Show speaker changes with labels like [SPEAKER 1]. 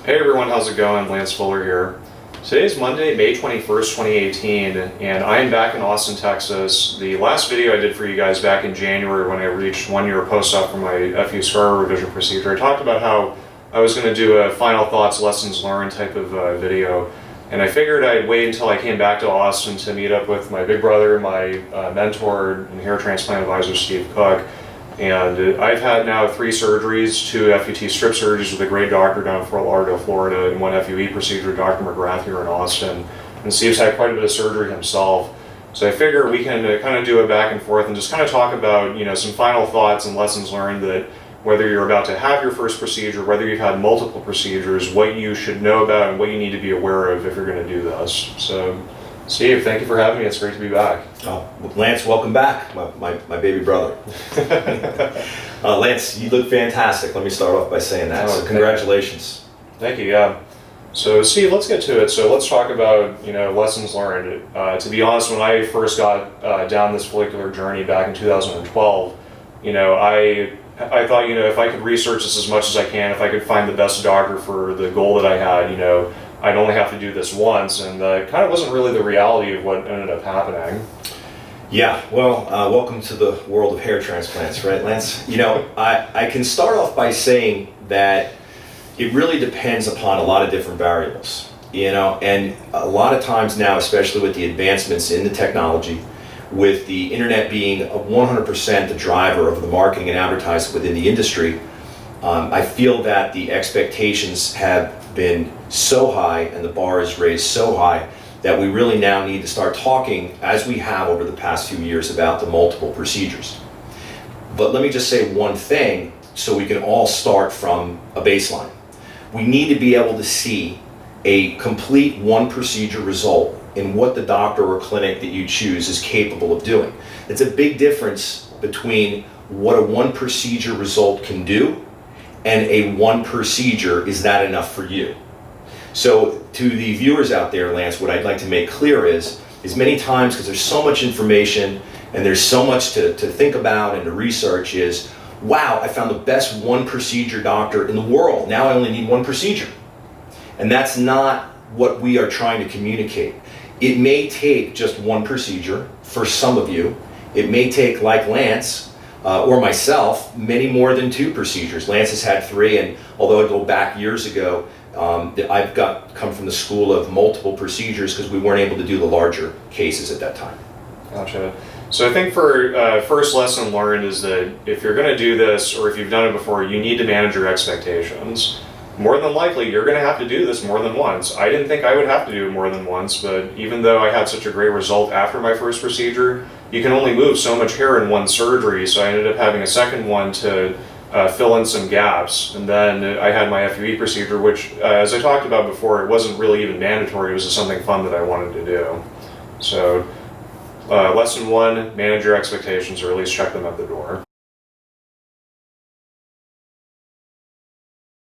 [SPEAKER 1] Hey everyone, how's it going? Lance Fuller here. Today's Monday, May 21st, 2018, and I am back in Austin, Texas. The last video I did for you guys back in January when I reached 1 year post-op for my FU scar revision procedure, I talked about how I was going to do a final thoughts, lessons learned type of video, and I figured I'd wait until I came back to Austin to meet up with my big brother, my mentor and hair transplant advisor, Steve Cook. And I've had now 3 surgeries, 2 FUT strip surgeries with a great doctor down in Fort Lauderdale, Florida, and 1 FUE procedure, Dr. McGrath here in Austin. And Steve's had quite a bit of surgery himself. So I figure we can kind of do a back and forth and just kind of talk about, some final thoughts and lessons learned that whether you're about to have your first procedure, whether you've had multiple procedures, what you should know about and what you need to be aware of if you're going to do this. So, Steve, thank you for having me. It's great to be back.
[SPEAKER 2] Oh, Lance, welcome back, my baby brother. Lance, you look fantastic. Let me start off by saying that. So congratulations.
[SPEAKER 1] Thank you. Yeah. So, Steve, let's get to it. So let's talk about lessons learned. To be honest, when I first got down this follicular journey back in 2012, I thought if I could research this as much as I can, if I could find the best doctor for the goal that I had, I'd only have to do this once, and it kind of wasn't really the reality of what ended up happening.
[SPEAKER 2] Yeah, well, welcome to the world of hair transplants, right, Lance? I can start off by saying that it really depends upon a lot of different variables, and a lot of times now, especially with the advancements in the technology, with the internet being 100% the driver of the marketing and advertising within the industry, I feel that the expectations have been so high and the bar is raised so high that we really now need to start talking, as we have over the past few years, about the multiple procedures. But let me just say one thing so we can all start from a baseline. We need to be able to see a complete one procedure result in what the doctor or clinic that you choose is capable of doing. It's a big difference between what a one procedure result can do and a one procedure, is that enough for you? So to the viewers out there, Lance, what I'd like to make clear is many times, because there's so much information and there's so much to think about and to research, is, wow, I found the best one procedure doctor in the world. Now I only need one procedure. And that's not what we are trying to communicate. It may take just one procedure for some of you. It may take, like Lance, or myself, many more than 2 procedures. Lance has had 3, and although I go back years ago, I've come from the school of multiple procedures because we weren't able to do the larger cases at that time.
[SPEAKER 1] Gotcha. So I think for first lesson learned is that if you're going to do this, or if you've done it before, you need to manage your expectations. More than likely, you're going to have to do this more than once. I didn't think I would have to do it more than once, but even though I had such a great result after my first procedure, you can only move so much hair in one surgery, so I ended up having a second one to fill in some gaps. And then I had my FUE procedure, which, as I talked about before, it wasn't really even mandatory. It was just something fun that I wanted to do. So, lesson 1, manage your expectations, or at least check them at the door.